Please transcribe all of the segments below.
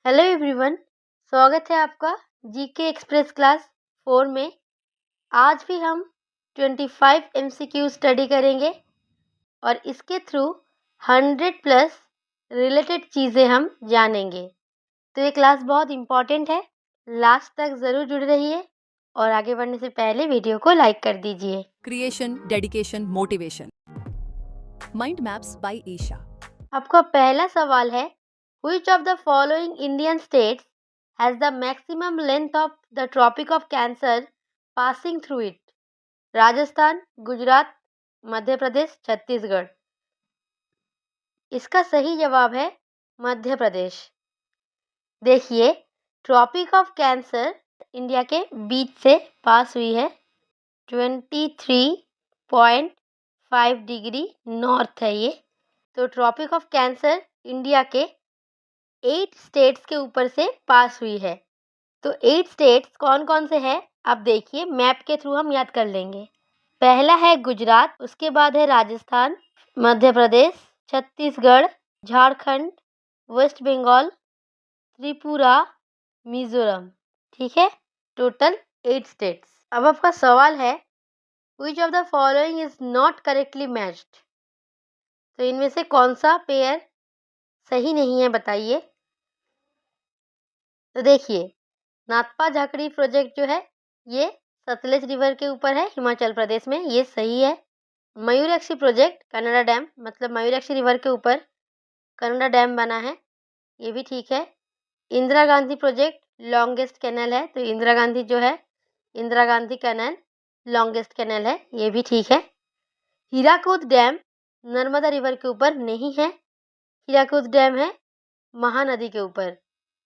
Hello everyone, स्वागत है आपका जीके एक्सप्रेस क्लास 4 में। आज भी हम 25 एमसीक्यू स्टडी करेंगे और इसके थ्रू 100 प्लस रिलेटेड चीज़ें हम जानेंगे। तो ये क्लास बहुत इम्पॉर्टेंट है, लास्ट तक ज़रूर जुड़ रहिए और आगे बढ़ने से पहले वीडियो को लाइक कर दीजिए। Creation, dedication, motivation. Mind Maps by Isha. आपका पहला सवाल है, Which of the following Indian states has the maximum length of the Tropic of Cancer passing through it? Rajasthan, Gujarat, Madhya Pradesh, Chhattisgarh. इसका सही जवाब है मध्य प्रदेश। देखिए, ट्रॉपिक ऑफ कैंसर इंडिया के बीच से पास हुई है। 23.5 डिग्री नॉर्थ है ये। तो ट्रॉपिक ऑफ कैंसर इंडिया के 8 स्टेट्स के ऊपर से पास हुई है। तो 8 स्टेट्स कौन कौन से हैं आप देखिए, मैप के थ्रू हम याद कर लेंगे। पहला है गुजरात, उसके बाद है राजस्थान, मध्य प्रदेश, छत्तीसगढ़, झारखंड, वेस्ट बंगाल, त्रिपुरा, मिजोरम। ठीक है, टोटल 8 स्टेट्स। अब आपका सवाल है, which of the following is not correctly matched? तो इनमें से कौन सा पेयर सही नहीं है बताइए। तो देखिए, नाथपा झाकड़ी प्रोजेक्ट जो है ये सतलेज रिवर के ऊपर है हिमाचल प्रदेश में, ये सही है। मयूराक्षी प्रोजेक्ट कन्नड़ा डैम, मतलब मयूराक्षी रिवर के ऊपर कन्नड़ा डैम बना है, ये भी ठीक है। Indira Gandhi project longest canal है, तो इंदिरा गांधी जो है Indira Gandhi canal longest canal है, ये भी ठीक है। हीराकुद डैम नर्मदा रिवर के ऊपर नहीं है, हीराकुद डैम है महानदी के ऊपर,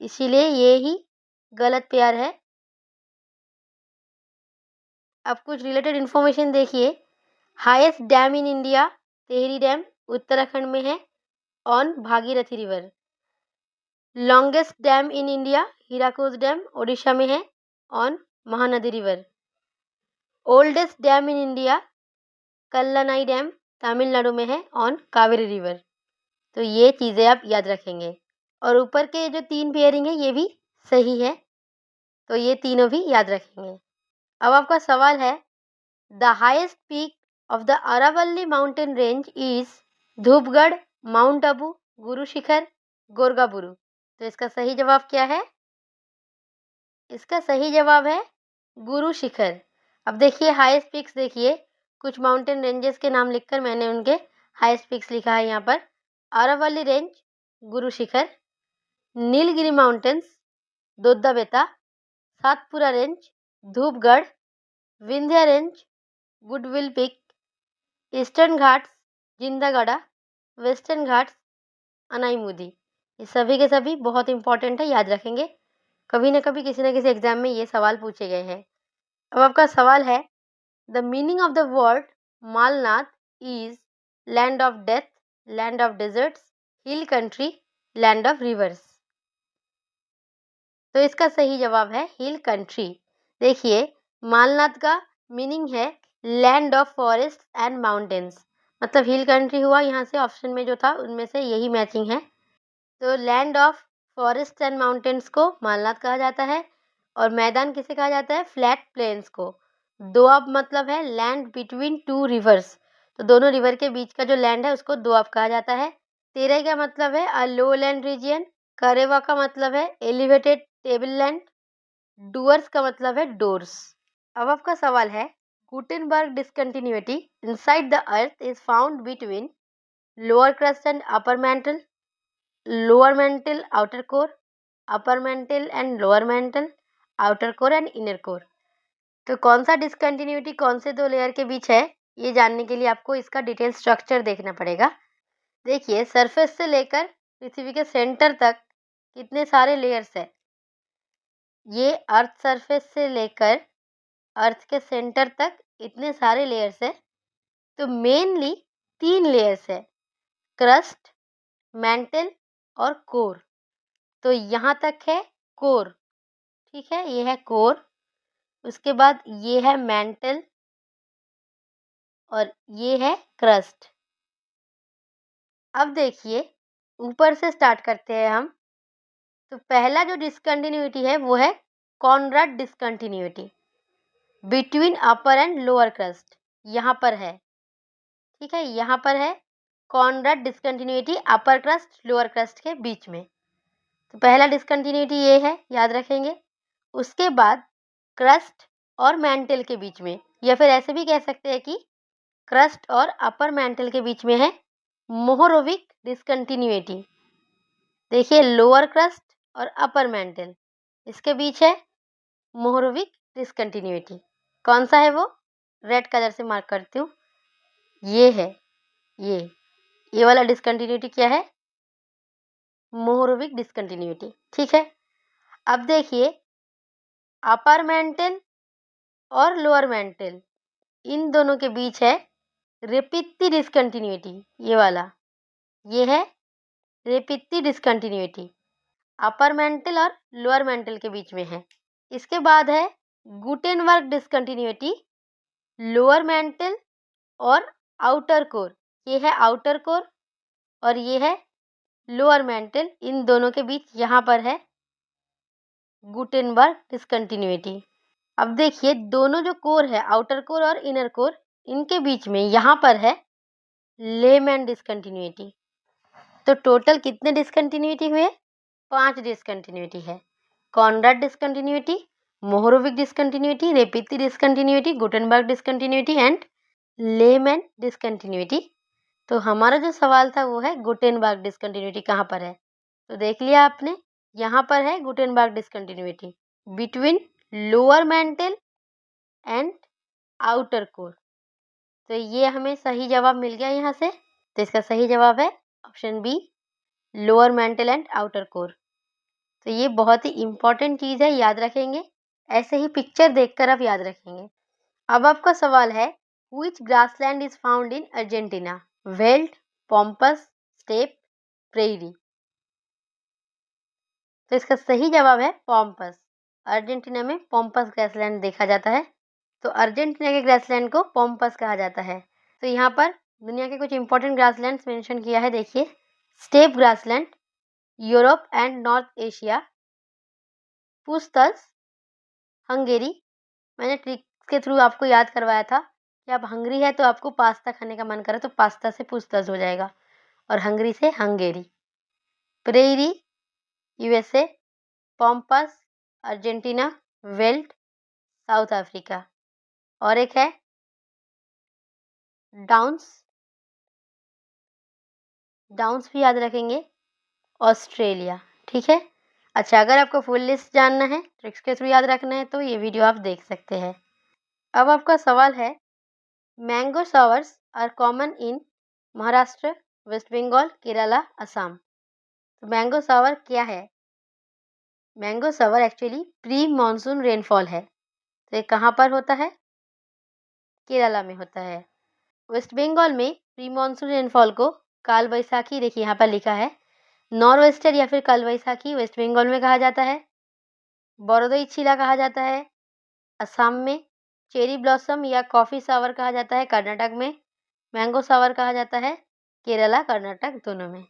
इसीलिए ये ही गलत पेयर है। अब कुछ रिलेटेड इन्फॉर्मेशन देखिए। Highest dam in India Tehri dam Uttarakhand में है on Bhagirathi river. Longest dam in India Hirakud dam Odisha में है on Mahanadi river. Oldest dam in India Kallanai dam Tamil Nadu में है ऑन कावेरी रिवर। तो ये चीज़ें आप याद रखेंगे। और ऊपर के जो 3 पेयरिंग है ये भी सही है, तो ये तीनों भी याद रखेंगे। अब आपका सवाल है, the highest peak of the Aravalli mountain range is Dhupgarh, mount Abu, Guru Shikhar, गोरगाबुरु। तो इसका सही जवाब क्या है? इसका सही जवाब है गुरु शिखर। अब देखिए हाईएस्ट पिक्स, देखिए कुछ माउंटेन रेंजेस के नाम लिखकर मैंने उनके हाईएस्ट पिक्स लिखा है यहाँ पर। Aravali range, Guru Shikhar, Nilgiri mountains, Dodda Betta, Satpura range, Dhupgarh, Vindhya range, goodwill peak, Eastern Ghats, Jindhagada, Western Ghats, Anamudi. ये सभी के सभी बहुत इंपॉर्टेंट है, याद रखेंगे। कभी ना कभी किसी न किसी एग्जाम में ये सवाल पूछे गए हैं। अब आपका सवाल है, the meaning of the word Malnad is land of death, land of deserts, hill country, land of rivers. तो इसका सही जवाब है हिल कंट्री। देखिए, मालनाथ का मीनिंग है land of forest and mountains, मतलब हिल कंट्री हुआ, यहाँ से ऑप्शन में जो था उनमें से यही मैचिंग है। तो land of forest and mountains को मालनाथ कहा जाता है, और मैदान किसे कहा जाता है? फ्लैट प्लेन्स को। दोआब मतलब है लैंड बिटवीन 2 रिवर्स, तो दोनों रिवर के बीच का जो लैंड है उसको दोआब कहा जाता है। तेरई का मतलब है अ लो लैंड रीजियन, करेवा का मतलब है एलिवेटेड टेबल लैंड, डूअर्स का मतलब है डोर्स। अब आपका सवाल है, Gutenberg discontinuity inside the earth is found between lower crust and upper mantle, lower mantle outer core, upper mantle and lower mantle, outer core and inner core. तो कौन सा डिसकंटिन्यूटी कौन से 2 लेयर के बीच है, ये जानने के लिए आपको इसका डिटेल स्ट्रक्चर देखना पड़ेगा। देखिए, सरफेस से लेकर पृथ्वी के सेंटर तक कितने सारे लेयर्स है। ये अर्थ सरफेस से लेकर अर्थ के सेंटर तक इतने सारे लेयर्स है। तो मेनली 3 लेयर्स है, क्रस्ट, मैंटल और कोर। तो यहाँ तक है कोर, ठीक है, ये है कोर। उसके बाद ये है मैंटल और ये है क्रस्ट। अब देखिए, ऊपर से स्टार्ट करते हैं हम। तो पहला जो डिसकंटिन्यूटी है वो है Conrad discontinuity between upper and lower crust, यहाँ पर है, ठीक है, यहाँ पर है कॉनराड डिसकंटिन्यूटी अपर क्रस्ट लोअर क्रस्ट के बीच में। तो पहला डिसकंटिन्यूटी ये है, याद रखेंगे। उसके बाद क्रस्ट और मैंटल के बीच में, या फिर ऐसे भी कह सकते हैं कि क्रस्ट और अपर मैंटल के बीच में है मोहोरोविक डिसकंटिन्यूटी। देखिए लोअर क्रस्ट और अपर मैंटल, इसके बीच है मोहोरोविक डिसकंटिन्यूटी। कौन सा है वो? रेड कलर से मार्क करती हूँ, ये है, ये वाला डिसकंटिन्यूटी क्या है? मोहोरोविक डिसकंटिन्यूटी, ठीक है। अब देखिए अपर मैंटल और लोअर मैंटल, इन दोनों के बीच है रेपित्ती डिसकंटिन्यूटी, ये वाला, ये है रेपित्ती डिसकंटिन्यूटी, अपर मेंटल और लोअर मेंटल के बीच में है। इसके बाद है गुटेनबर्ग डिसकंटिन्यूटी लोअर मेंटल और आउटर कोर, ये है आउटर कोर और ये है लोअर मेंटल, इन दोनों के बीच यहाँ पर है गुटेनबर्ग डिसकंटिन्यूटी। अब देखिए दोनों जो कोर है आउटर कोर और इनर कोर, इनके बीच में यहाँ पर है लेमैन डिसकंटिन्यूटी। तो टोटल कितने डिसकंटिन्यूटी हुए? 5 डिसकंटिन्यूटी है। Conrad discontinuity, Mohorovicic discontinuity, Repetti discontinuity, Gutenberg discontinuity and Lehmann discontinuity. तो हमारा जो सवाल था वो है गुटेनबर्ग डिसकंटिन्यूटी कहाँ पर है? तो देख लिया आपने, यहाँ पर है Gutenberg discontinuity between lower mantle and outer core. तो ये हमें सही जवाब मिल गया यहाँ से। तो इसका सही जवाब है option B, lower mantle and outer core. तो ये बहुत ही इम्पॉर्टेंट चीज़ है, याद रखेंगे। ऐसे ही पिक्चर देखकर आप याद रखेंगे। अब आपका सवाल है which grassland is found in Argentina? Weld, pompous, step, prairie. तो इसका सही जवाब है पॉम्पस। अर्जेंटीना में पॉम्पस ग्रासलैंड देखा जाता है, तो अर्जेंटीना के ग्रासलैंड को पॉम्पस कहा जाता है। तो यहाँ पर दुनिया के कुछ इंपॉर्टेंट ग्रासलैंड्स मेंशन किया है, देखिए। Steppe grassland, Europe and North Asia. Pusztas, Hungary. मैंने ट्रिक्स के थ्रू आपको याद करवाया था कि आप हंगरी है तो आपको पास्ता खाने का मन करे तो पास्ता से पुस्तल्स हो जाएगा और हंगरी से Hungary. Prairie, USA. Pompous, Argentina. Belt, south Africa. और एक है डाउन्स, डाउन्स भी याद रखेंगे, ऑस्ट्रेलिया, ठीक है। अच्छा, अगर आपको फुल लिस्ट जानना है, ट्रिक्स के थ्रू याद रखना है, तो ये वीडियो आप देख सकते हैं। अब आपका सवाल है mango showers are common in Maharashtra, West Bengal, Kerala, Assam. तो मैंगो शॉवर क्या है? Mango shower actually pre monsoon rainfall है। तो ये कहाँ पर होता है? केरला में होता है। वेस्ट बंगाल में प्री मानसून रेनफॉल को काल बैसाखी, देखिए यहाँ पर लिखा है, नॉर्वेस्टर या फिर काल बैसाखी वेस्ट बंगाल में कहा जाता है। बरोदई छिला कहा जाता है असम में। चेरी ब्लॉसम या कॉफ़ी शावर कहा जाता है कर्नाटक में। मैंगो शावर कहा जाता है केरला, कर्नाटक, दोनों में।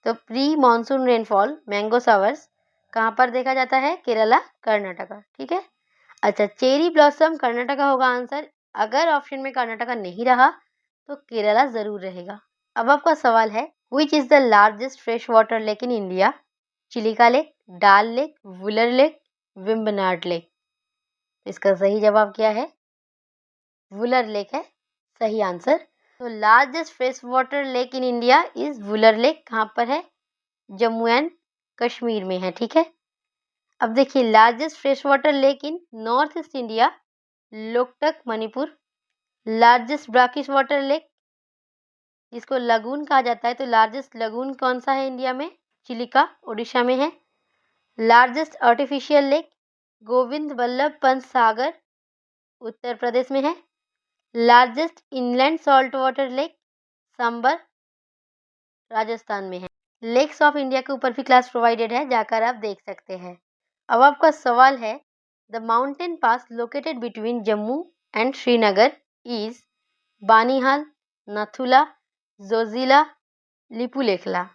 तो pre monsoon rainfall mango showers कहाँ पर देखा जाता है? केरला, कर्नाटका, ठीक है। अच्छा, चेरी ब्लॉसम कर्नाटका होगा आंसर। अगर ऑप्शन में कर्नाटका नहीं रहा तो केरला जरूर रहेगा। अब आपका सवाल है which is the largest fresh water lake in India? Chilika lake, Dal lake, Wular lake, Vembanad lake. इसका सही जवाब क्या है? वुलर लेक है सही आंसर। तो largest fresh water lake in India is Wular lake. कहाँ पर है? जम्मू एंड कश्मीर में है, ठीक है। अब देखिए largest fresh water lake in North East India, Loktak, Manipur. Largest brackish water lake जिसको लगून कहा जाता है, तो लार्जेस्ट लगून कौन सा है इंडिया में? चिलिका, उड़ीसा में है। Largest artificial lake Govind Vallabh Pant Sagar, Uttar Pradesh में है। Largest inland salt water lake Sambhar, Rajasthan में है। लेक्स ऑफ इंडिया के ऊपर भी क्लास प्रोवाइडेड है, जाकर आप देख सकते हैं। अब आपका सवाल है the mountain pass located between Jammu and Srinagar is Banihal, Nathu La, Zoji La, Lipulekh La.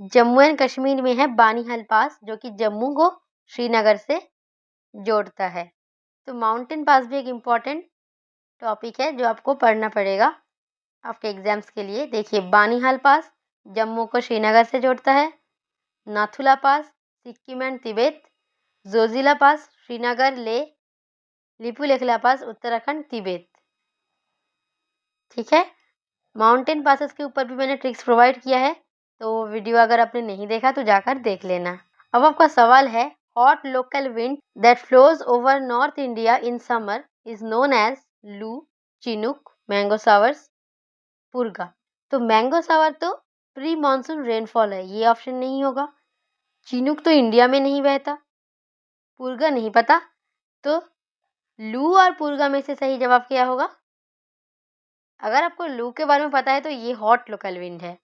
Jammu and Kashmir में है बानीहाल पास, जो कि जम्मू को श्रीनगर से जोड़ता है। तो माउंटेन पास भी एक इम्पॉर्टेंट टॉपिक है जो आपको पढ़ना पड़ेगा आपके एग्जाम्स के लिए। देखिए, बानीहाल पास जम्मू को श्रीनगर से जोड़ता है, नाथुला पास सिक्किम एंड तिब्बत, जोजिला पास श्रीनगर ले, लिपुलेखला पास उत्तराखंड तिब्बत। ठीक है, माउंटेन पासेस के ऊपर भी मैंने ट्रिक्स प्रोवाइड किया है, तो वो वीडियो अगर आपने नहीं देखा तो जाकर देख लेना। अब आपका सवाल है, hot local wind that flows over north India in summer is known as loo, chinook, mango showers, purga. तो मैंगो सावर तो प्री मानसून रेनफॉल है, ये ऑप्शन नहीं होगा। चिनुक तो इंडिया में नहीं बहता, पुरगा नहीं पता, तो लू और पुरगा में से सही जवाब क्या होगा? अगर आपको लू के बारे में पता है तो ये हॉट लोकल विंड है,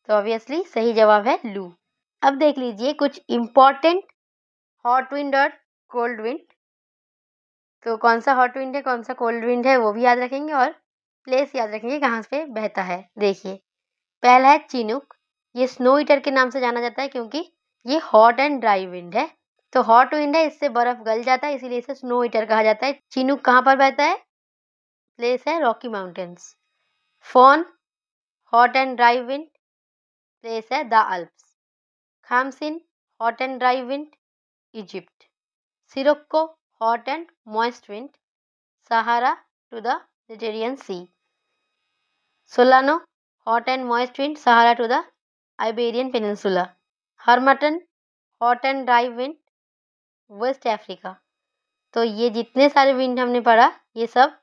तो ऑब्वियसली सही जवाब है लू। अब देख लीजिए कुछ इंपॉर्टेंट हॉट विंड और कोल्ड विंड। तो कौन सा हॉट विंड है, कौन सा कोल्ड विंड है, वो भी याद रखेंगे और प्लेस याद रखेंगे कहाँ पे बहता है। देखिए, पहला है चिनुक। ये स्नो ईटर के नाम से जाना जाता है क्योंकि ये हॉट एंड ड्राई विंड है। तो हॉट विंड है, इससे बर्फ गल जाता है, इसीलिए इसे स्नो ईटर कहा जाता है। चिनुक कहाँ पर बहता है? प्लेस है Rocky mountains. Foehn hot and dry wind, place है the Alps. Khamsin hot and dry wind, Egypt. Sirocco hot and moist wind, Sahara to the Mediterranean sea. Solano hot and moist wind, Sahara to the Iberian peninsula. Harmattan hot and dry wind, West Africa. तो ये जितने सारे wind हमने पढ़ा ये सब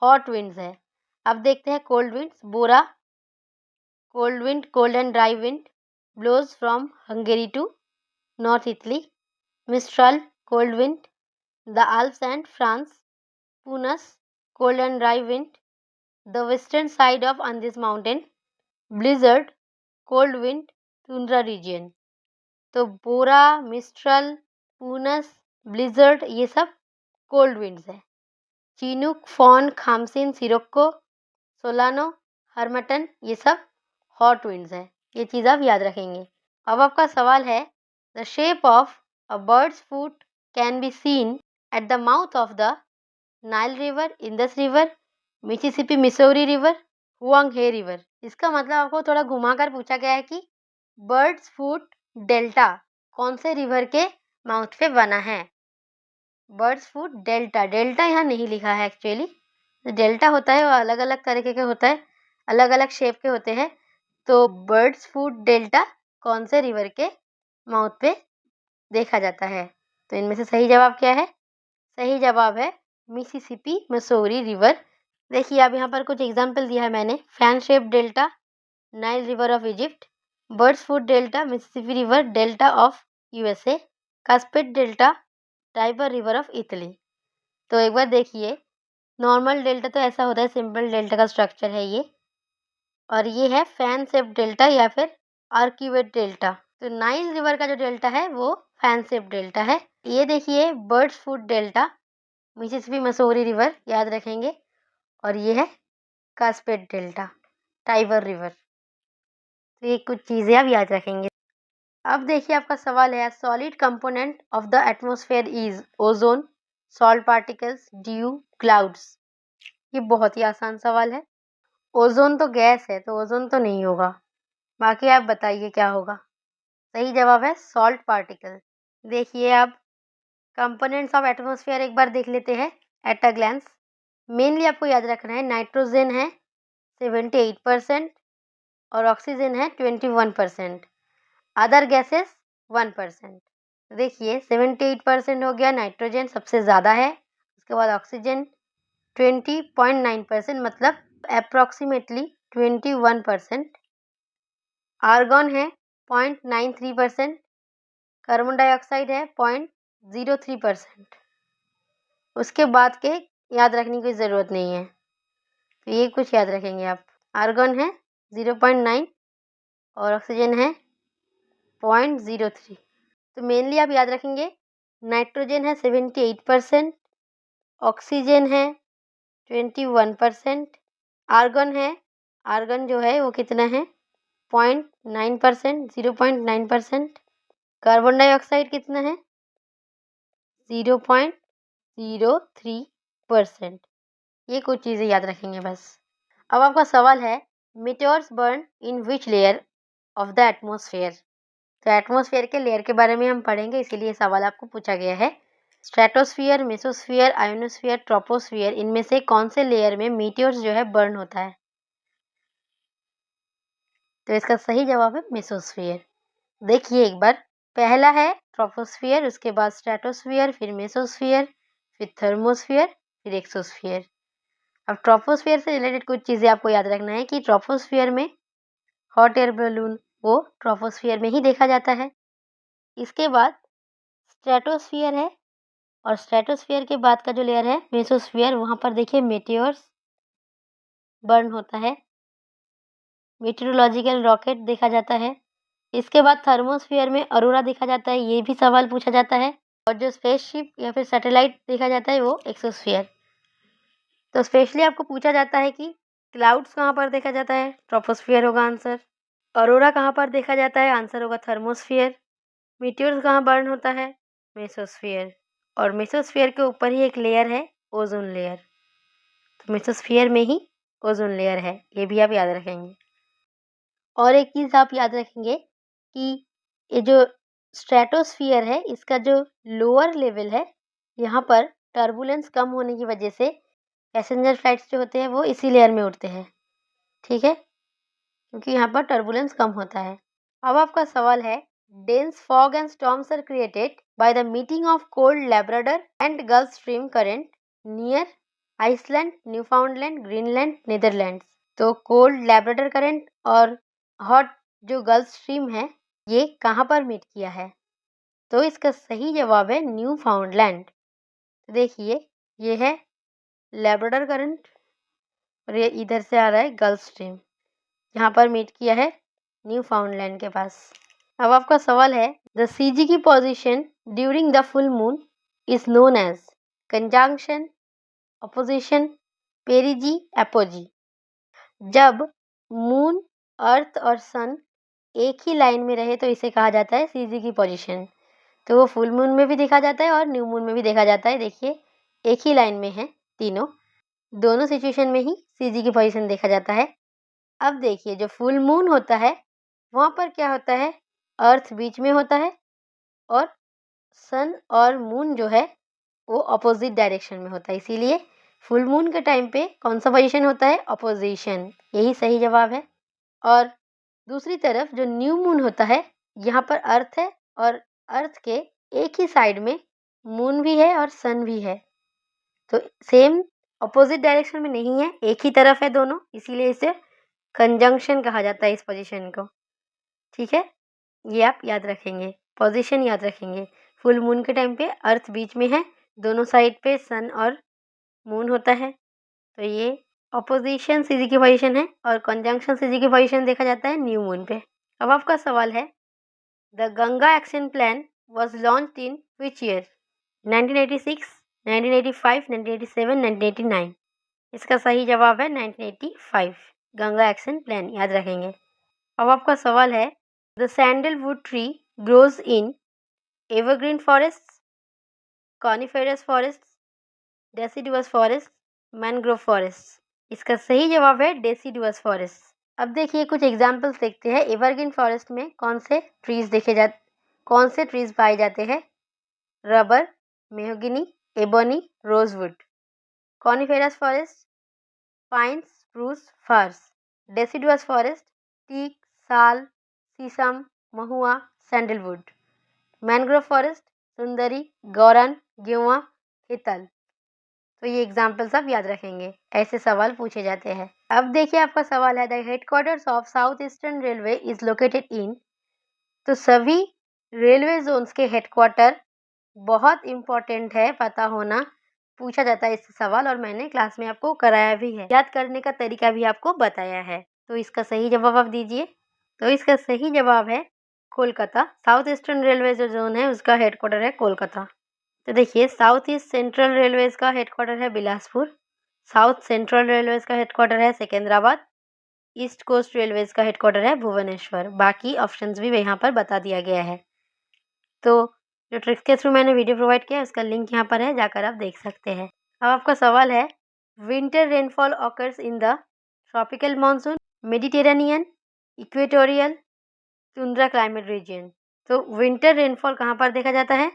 hot winds है। अब देखते हैं cold winds. Bora cold wind, cold and dry wind, blows from Hungary to North Italy. Mistral cold wind, the Alps and France. पूनस cold and dry wind, the western side of Andes mountain. Blizzard cold wind, tundra region. तो बोरा, mistral, पूनस, blizzard ये सब cold winds है। Chinook, fawn, खामसिन, सिरोक्को, solano, हरमटन ये सब hot winds है। ये चीज़ आप याद रखेंगे। अब आपका सवाल है, the shape of a bird's foot can be seen at the mouth of the Nile river, Indus river, Mississippi Missouri river, Huang He river. इसका मतलब आपको थोड़ा घुमाकर पूछा गया है कि बर्ड्स फुट डेल्टा कौन से रिवर के माउथ पे बना है। बर्ड्स फुट डेल्टा, डेल्टा यहाँ नहीं लिखा है एक्चुअली। डेल्टा होता है वो अलग अलग तरीके के होता है, अलग अलग शेप के होते हैं। तो बर्ड्स फुट डेल्टा कौन से रिवर के माउथ पे देखा जाता है। तो इनमें से सही जवाब क्या है? सही जवाब है मिसिसिपी मिसौरी रिवर। देखिए, अब यहाँ पर कुछ एग्जाम्पल दिया है मैंने। Fan shape delta, Nile river of Egypt. Bird's foot delta, Mississippi river delta of USA. Cuspate delta, Tiber river of Italy. तो एक बार देखिए, नॉर्मल डेल्टा तो ऐसा होता है, सिंपल डेल्टा का स्ट्रक्चर है ये, और ये है फैन शेप डेल्टा या फिर आर्क्यूवेट डेल्टा। तो नाइल रिवर का जो डेल्टा है वो फैन शेप डेल्टा है। ये देखिए birds foot delta, Mississippi Missouri river याद रखेंगे, और ये है कास्पेड डेल्टा, टाइबर रिवर। तो ये कुछ चीज़ें आप याद रखेंगे। अब देखिए आपका सवाल है, solid component of the atmosphere is ozone, salt particles, due, clouds. ये बहुत ही आसान सवाल है। ओजोन तो गैस है, तो ओजोन तो नहीं होगा। बाकी आप बताइए क्या होगा। सही जवाब है सॉल्ट पार्टिकल। देखिए, आप कंपोनेंट्स ऑफ एटमॉस्फेयर एक बार देख लेते हैं एट अ ग्लैंस। मेनली आपको याद रखना है, नाइट्रोजन है 78% और ऑक्सीजन है 21%, अदर गैसेस 1%। देखिए 78% हो गया, नाइट्रोजन सबसे ज़्यादा है, उसके बाद ऑक्सीजन 20.9%, मतलब अप्रॉक्सीमेटली 21%। आर्गन है 0.93%, कार्बन डाइऑक्साइड है 0.03%। उसके बाद के याद रखने की ज़रूरत नहीं है, तो ये कुछ याद रखेंगे आप। आर्गन है 0.9 और ऑक्सीजन है 0.03। तो मेनली आप याद रखेंगे, नाइट्रोजन है 78%, ऑक्सीजन है 21%, आर्गन जो है वो कितना है 0.9%, 0.9%। कार्बन डाइऑक्साइड कितना है? 0.03%। ये कुछ चीज़ें याद रखेंगे बस। अब आपका सवाल है, meteors burn in which layer of the atmosphere. तो एटमॉस्फेयर के लेयर के बारे में हम पढ़ेंगे, इसीलिए सवाल आपको पूछा गया है। स्ट्रेटोस्फियर, मेसोस्फियर, आयोनोस्फियर, ट्रोपोस्फियर, इनमें से कौन से लेयर में मीटियोर्स जो है बर्न होता है? तो इसका सही जवाब है मेसोस्फियर। देखिए एक बार, पहला है ट्रोपोस्फियर, उसके बाद स्ट्रेटोस्फियर, फिर मेसोस्फियर, फिर थर्मोस्फियर, फिर एक्सोस्फियर। अब ट्रोपोस्फियर से रिलेटेड कुछ चीज़ें आपको याद रखना है कि ट्रोपोस्फियर में हॉट एयर बलून वो ट्रोपोस्फियर में ही देखा जाता है। इसके बाद स्ट्रेटोस्फियर है, और स्ट्रेटोस्फियर के बाद का जो लेयर है मेसोस्फियर, वहाँ पर देखिए मेटियोर्स बर्न होता है, मीटेरोलॉजिकल रॉकेट देखा जाता है। इसके बाद थर्मोस्फियर में अरोरा देखा जाता है, ये भी सवाल पूछा जाता है। और जो स्पेसशिप या फिर सैटेलाइट देखा जाता है वो एक्सोस्फियर। तो स्पेशली आपको पूछा जाता है कि क्लाउड्स कहाँ पर देखा जाता है? ट्रोपोस्फियर होगा आंसर। अरोरा कहाँ पर देखा जाता है? आंसर होगा थर्मोस्फियर। मीटियोर्स कहाँ बर्न होता है? मेसोस्फियर। और मेसोस्फियर के ऊपर ही एक लेयर है, ओजोन लेयर। तो मेसोस्फियर में ही ओजोन लेयर है, ये भी आप याद रखेंगे। और एक चीज़ आप याद रखेंगे कि ये जो स्ट्रेटोस्फियर है, इसका जो लोअर लेवल है, यहाँ पर टर्बुलेंस कम होने की वजह से पैसेंजर फ्लाइट्स जो होते हैं वो इसी लेयर में उड़ते हैं, ठीक है, क्योंकि यहाँ पर टर्बुलेंस कम होता है। अब आपका सवाल है, dense fog and storms are created by the meeting of cold Labrador and Gulf Stream current near Iceland, Newfoundland, Greenland, Netherlands. तो कोल्ड लैब्राडोर करंट और हॉट जो गल्फ स्ट्रीम है, ये कहाँ पर मीट किया है? तो इसका सही जवाब है न्यूफाउंडलैंड। तो देखिए, ये है लैब्राडोर करंट और ये इधर से आ रहा है गल्फ स्ट्रीम, यहाँ पर मीट किया है न्यूफाउंडलैंड के पास। अब आपका सवाल है, द सीजी की position during the full moon is known as conjunction, opposition, perigee, apogee. जब मून, अर्थ और सन एक ही लाइन में रहे तो इसे कहा जाता है सीजी की पोजीशन। तो वो फुल मून में भी देखा जाता है और न्यू मून में भी देखा जाता है। देखिए, एक ही लाइन में है तीनों, दोनों सिचुएशन में ही सीजी की पोजीशन देखा जाता है। अब देखिए, जो फुल मून होता है वहाँ पर क्या होता है, अर्थ बीच में होता है और सन और मून जो है वो अपोजिट डायरेक्शन में होता है, इसीलिए फुल मून के टाइम पे कौन सा पोजीशन होता है? अपोजिशन, यही सही जवाब है। और दूसरी तरफ जो न्यू मून होता है, यहाँ पर अर्थ है और अर्थ के एक ही साइड में मून भी है और सन भी है, तो सेम अपोजिट डायरेक्शन में नहीं है, एक ही तरफ है दोनों, इसीलिए इसे कंजंक्शन कहा जाता है इस पोजीशन को, ठीक है। ये आप याद रखेंगे, पोजीशन याद रखेंगे। फुल मून के टाइम पे अर्थ बीच में है, दोनों साइड पे सन और मून होता है, तो ये अपोजिशन सीजी की पोजीशन है और कंजंक्शन सीजी की पोजीशन देखा जाता है न्यू मून पे। अब आपका सवाल है, the Ganga action plan was launch in which year? 1986, 1985, 1987, 1989। इसका सही जवाब है 1985, गंगा एक्शन प्लान याद रखेंगे। अब आपका सवाल है, the sandalwood tree grows in evergreen forest, coniferous forest, deciduous forest, mangrove forest. इसका सही जवाब है डेसिडुअस फॉरेस्ट। अब देखिए कुछ एग्जाम्पल्स देखते हैं। एवरग्रीन फॉरेस्ट में कौन से ट्रीज पाए जाते हैं? Rubber, mahogany, ebony, rosewood. Coniferous forest, pine, spruce, firs. Deciduous forest, teak, sal, sheesham, महुआ, सैंडलवुड। मैनग्रोव फॉरेस्ट, सुंदरी, गौरन, गेवा, हितल। तो ये एग्जाम्पल्स आप याद रखेंगे, ऐसे सवाल पूछे जाते हैं। अब देखिए आपका सवाल है, the headquarters of south eastern railway is located in. तो सभी रेलवे जोन्स के हेडक्वार्टर बहुत इम्पोर्टेंट है, पता होना, पूछा जाता है इससे सवाल, और मैंने क्लास में आपको कराया भी है, याद करने का तरीका भी आपको बताया है। तो इसका सही जवाब आप दीजिए। तो इसका सही जवाब है कोलकाता। साउथ ईस्टर्न रेलवे जो जोन है उसका हेडक्वार्टर है कोलकाता। तो देखिए, साउथ ईस्ट सेंट्रल रेलवेज का हेडक्वार्टर है बिलासपुर, साउथ सेंट्रल रेलवेज का हेडक्वार्टर है सिकंदराबाद, ईस्ट कोस्ट रेलवेज का हेडक्वार्टर है भुवनेश्वर। बाकी ऑप्शंस भी यहाँ पर बता दिया गया है। तो जो ट्रिक्स के थ्रू मैंने वीडियो प्रोवाइड किया है उसका लिंक यहाँ पर है, जाकर आप देख सकते हैं। अब आपका सवाल है, winter rainfall occurs in the tropical monsoon, Mediterranean, equatorial, tundra climate region. तो विंटर रेनफॉल कहाँ पर देखा जाता है?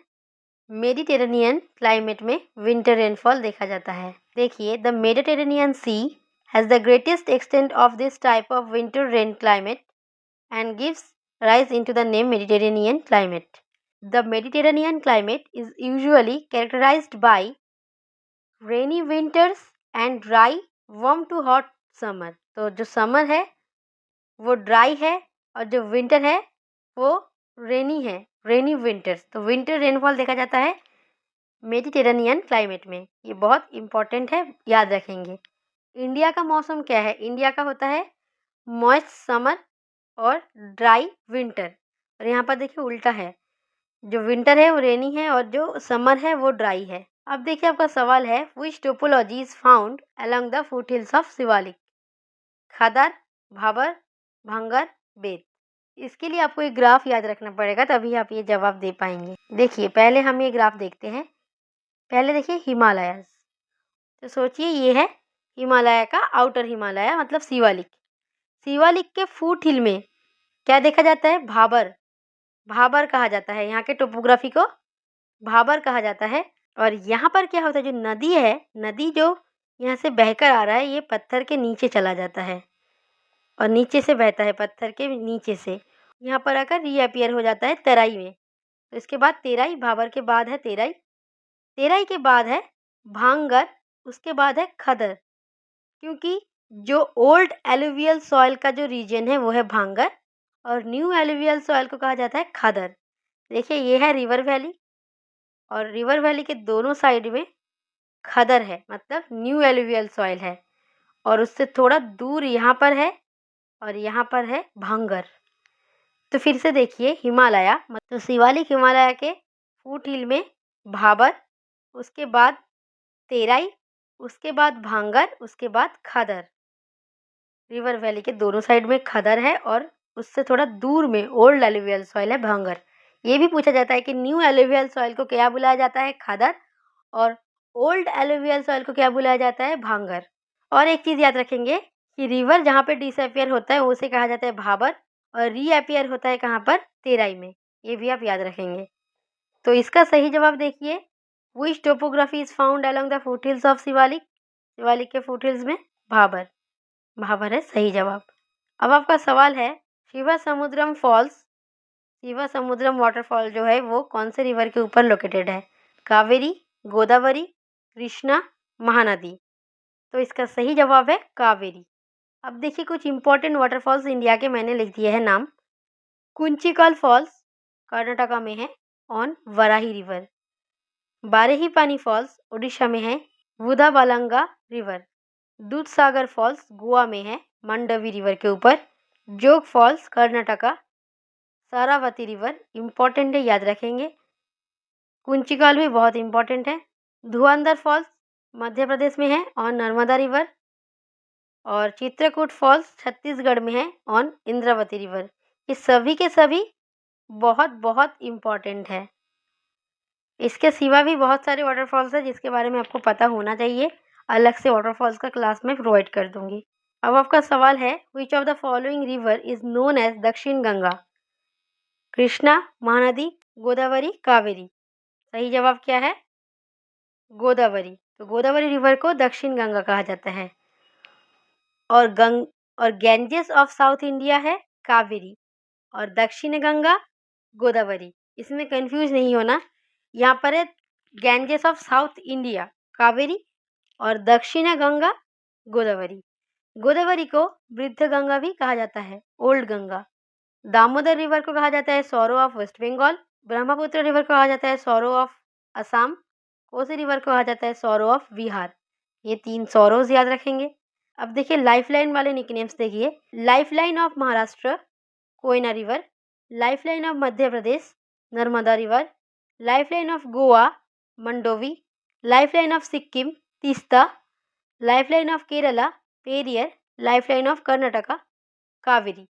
मेडिटेरेनियन क्लाइमेट में विंटर रेनफॉल देखा जाता है। देखिए, the Mediterranean sea has the greatest extent of this type of winter rain climate and gives rise into the name Mediterranean climate. The Mediterranean climate is usually characterized by rainy winters and dry, warm to hot summer. तो जो summer है वो dry है और जो winter है वो रेनी है, रेनी विंटर्स। तो विंटर रेनफॉल देखा जाता है मेडिटेरेनियन क्लाइमेट में। ये बहुत इंपॉर्टेंट है, याद रखेंगे। इंडिया का मौसम क्या है? इंडिया का होता है मॉइस्ट समर और ड्राई विंटर। और यहाँ पर देखिए उल्टा है, जो विंटर है वो रेनी है और जो समर है वो ड्राई है। अब देखिए आपका सवाल है, which topology is found along the foothills of Shivalik? Khadar, Bhabar, Bhangar, Bet. इसके लिए आपको एक ग्राफ याद रखना पड़ेगा, तभी आप ये जवाब दे पाएंगे। देखिए, पहले हम ये ग्राफ देखते हैं। पहले देखिए हिमालयस, तो सोचिए ये है हिमालय का आउटर हिमालय, मतलब शिवालिक। शिवालिक के फुट हिल में क्या देखा जाता है? भाबर। भाबर कहा जाता है, यहाँ के टोपोग्राफी को भाबर कहा जाता है। और यहाँ पर क्या होता है, जो नदी है, नदी जो यहाँ से बहकर आ रहा है, ये पत्थर के नीचे चला जाता है और नीचे से बहता है, पत्थर के नीचे से यहाँ पर आकर रीअपियर हो जाता है तराई में। तो इसके बाद तेराई, भाबर के बाद है तेराई, तेराई के बाद है भांगर, उसके बाद है खदर। क्योंकि जो ओल्ड एलुवियल सॉइल का जो रीजन है वो है भांगर और न्यू एलुवियल सॉइल को कहा जाता है खदर। देखिए, ये है रिवर वैली और रिवर वैली के दोनों साइड में खदर है, मतलब न्यू एलुवियल सॉइल है। और उससे थोड़ा दूर यहाँ पर है और यहाँ पर है भांगर। तो फिर से देखिए, हिमालय मतलब शिवालिक हिमालय के फुट हिल में भाबर, उसके बाद तेराई, उसके बाद भांगर, उसके बाद खदर। रिवर वैली के दोनों साइड में खदर है और उससे थोड़ा दूर में ओल्ड एलुवियल सॉइल है भांगर। ये भी पूछा जाता है कि न्यू एलुवियल सॉइल को क्या बुलाया जाता है? खदर। और ओल्ड एलुवियल सॉइल को क्या बुलाया जाता है? भांगर। और एक चीज़ याद रखेंगे कि रिवर जहाँ पे डिसअपियर होता है उसे कहा जाता है भाबर और रीअपियर होता है कहाँ पर? तेराई में। ये भी आप याद रखेंगे। तो इसका सही जवाब देखिए, which topography is found along the foothills of Shivalik? Shivalik के फुट हिल्स में भाबर, भाबर है सही जवाब। अब आपका सवाल है, शिवा समुद्रम फॉल्स, शिवा समुद्रम वाटरफॉल जो है वो कौन से रिवर के ऊपर लोकेटेड है? कावेरी, गोदावरी, कृष्णा, महानदी। तो इसका सही जवाब है कावेरी। अब देखिए कुछ इंपॉर्टेंट वाटरफॉल्स इंडिया के मैंने लिख दिए हैं नाम। कुंचिकल फॉल्स कर्नाटका में है on Varahi river. Barehipani falls Odisha में है, बुधाबालंगा रिवर। दूधसागर फॉल्स गोवा में है, मंडवी रिवर के ऊपर। Jog falls Karnataka, Sharavati river important है, याद रखेंगे। कुंचिकल भी बहुत इम्पॉर्टेंट है। धुआंधर फॉल्स मध्य प्रदेश में है ऑन नर्मदा रिवर। और चित्रकूट फॉल्स छत्तीसगढ़ में है ऑन इंद्रावती रिवर। ये सभी के सभी बहुत बहुत इम्पॉर्टेंट है। इसके सिवा भी बहुत सारे वाटरफॉल्स हैं जिसके बारे में आपको पता होना चाहिए। अलग से वाटरफॉल्स का क्लास में प्रोवाइड कर दूंगी। अब आपका सवाल है, which of the following river is known as Dakshin Ganga? Krishna, Mahanadi, Godavari, Kaveri. सही जवाब क्या है? गोदावरी। तो गोदावरी रिवर को दक्षिण गंगा कहा जाता है। और गैंजेस ऑफ साउथ इंडिया है कावेरी और दक्षिण गंगा गोदावरी। इसमें कंफ्यूज नहीं होना, यहाँ पर है Ganges of south India Kaveri और दक्षिण गंगा गोदावरी। गोदावरी को वृद्ध गंगा भी कहा जाता है, ओल्ड गंगा। दामोदर रिवर को कहा जाता है sorrow of waste Bengal. Brahmaputra river को कहा जाता है sorrow of Assam. Kosi river को कहा जाता है सौरो ऑफ बिहार। ये 3 सौरोज याद रखेंगे। अब देखिए लाइफलाइन वाले निकनेम्स देखिए। Lifeline of Maharashtra Koyna river, lifeline of Madhya Pradesh Narmada river, lifeline of Goa Mandovi, lifeline of Sikkim Teesta, lifeline of Kerala Periyar, lifeline of Karnataka Kaveri.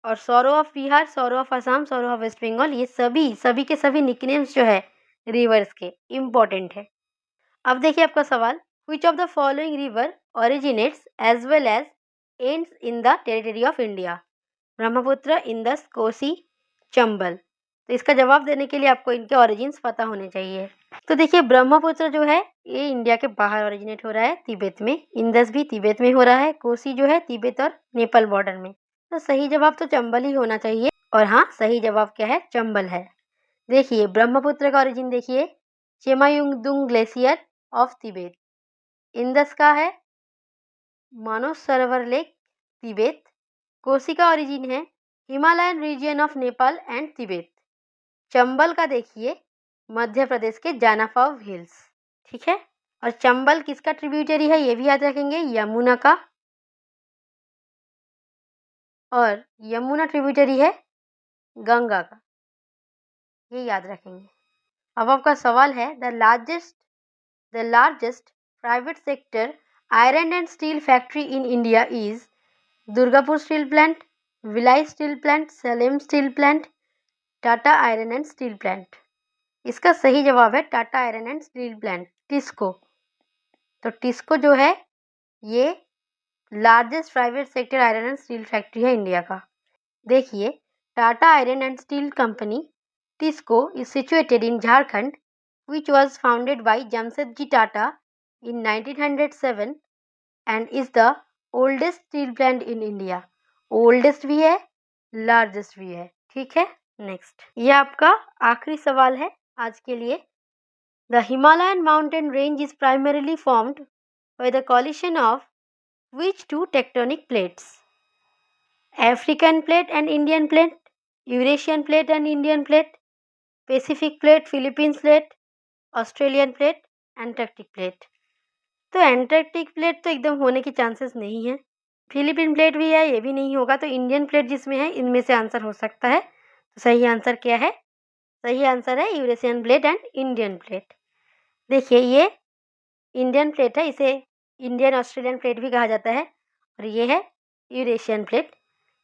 और sorrow of Bihar, sorrow of Assam, sorrow of waste Bengal, ये सभी के सभी निकनेम्स जो है रिवर्स के इम्पॉर्टेंट है। अब देखिए आपका सवाल, which of the following river originates as well as ends in the territory of India? Brahmaputra, Indus, Kosi, Chambal. तो इसका जवाब देने के लिए आपको इनके ओरिजिन्स पता होने चाहिए। तो देखिए ब्रह्मपुत्र जो है ये इंडिया के बाहर ओरिजिनेट हो रहा है, तिब्बत में। इंदस भी तिब्बत में हो रहा है। कोसी जो है तिब्बत और नेपाल बॉर्डर में। तो सही जवाब तो चंबल ही होना चाहिए। और हाँ, सही जवाब क्या है? चंबल है। देखिए ब्रह्मपुत्र का ओरिजिन देखिए, चेमायुंगदुंग ग्लेशियर ऑफ तिब्बत। इंदस का है मानस सरोवर लेक, तिब्बत। कोसी का ओरिजिन है Himalayan region of Nepal and Tibet. Chambal का देखिए मध्य प्रदेश के जानाफाव हिल्स। ठीक है। और चंबल किसका ट्रिब्यूटरी है ये भी याद रखेंगे, यमुना का। और यमुना ट्रिब्यूटरी है गंगा का, ये याद रखेंगे। अब आपका सवाल है, the largest private sector iron and steel factory in India is Durgapur steel plant, Bhilai steel plant, Salem steel plant, Tata iron and steel plant. इसका सही जवाब है Tata iron and steel plant, TISCO. तो टिस्को जो है ये largest private sector iron and steel factory है India का। देखिए Tata iron and steel company TISCO is situated in Jharkhand, which was founded by Jamshedji Tata in 1907 and is the oldest steel plant in India. Oldest भी है, largest भी है। ठीक है। Next, ये आपका आखिरी सवाल है आज के लिए। The Himalayan mountain range is primarily formed by the coalition of which two tectonic plates? African plate and Indian plate, Eurasian plate and Indian plate, Pacific plate, Philippines plate, Australian plate, Antarctic plate. तो Antarctic plate तो एकदम होने की chances नहीं है। Philippine plate भी है, ये भी नहीं होगा। तो इंडियन प्लेट जिसमें है इनमें से आंसर हो सकता है। तो सही आंसर क्या है? सही आंसर है Eurasian plate and Indian plate. देखिए ये इंडियन प्लेट है, इसे इंडियन ऑस्ट्रेलियन प्लेट भी कहा जाता है। और ये है यूरेशियन प्लेट।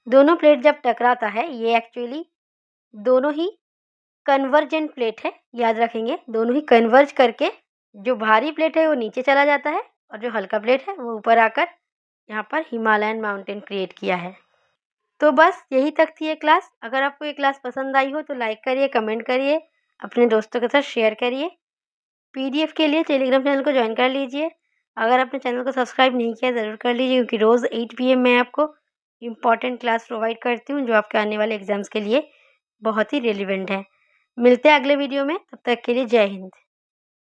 दोनों प्लेट जब टकराता है, ये एक्चुअली दोनों ही कन्वर्जेंट प्लेट है, याद रखेंगे। दोनों ही कन्वर्ज करके जो भारी प्लेट है वो नीचे चला जाता है और जो हल्का प्लेट है वो ऊपर आकर यहाँ पर हिमालयन माउंटेन क्रिएट किया है। तो बस यही तक थी ये क्लास। अगर आपको ये क्लास पसंद आई हो तो लाइक करिए, कमेंट करिए, अपने दोस्तों के साथ शेयर करिए। पीडीएफ के लिए टेलीग्राम चैनल को ज्वाइन कर लीजिए। अगर आपने चैनल को सब्सक्राइब नहीं किया ज़रूर कर लीजिए, क्योंकि रोज़ 8 PM मैं आपको इम्पॉर्टेंट क्लास प्रोवाइड करती हूँ जो आपके आने वाले एग्जाम्स के लिए बहुत ही रिलेवेंट है। मिलते हैं अगले वीडियो में, तब तक के लिए जय हिंद।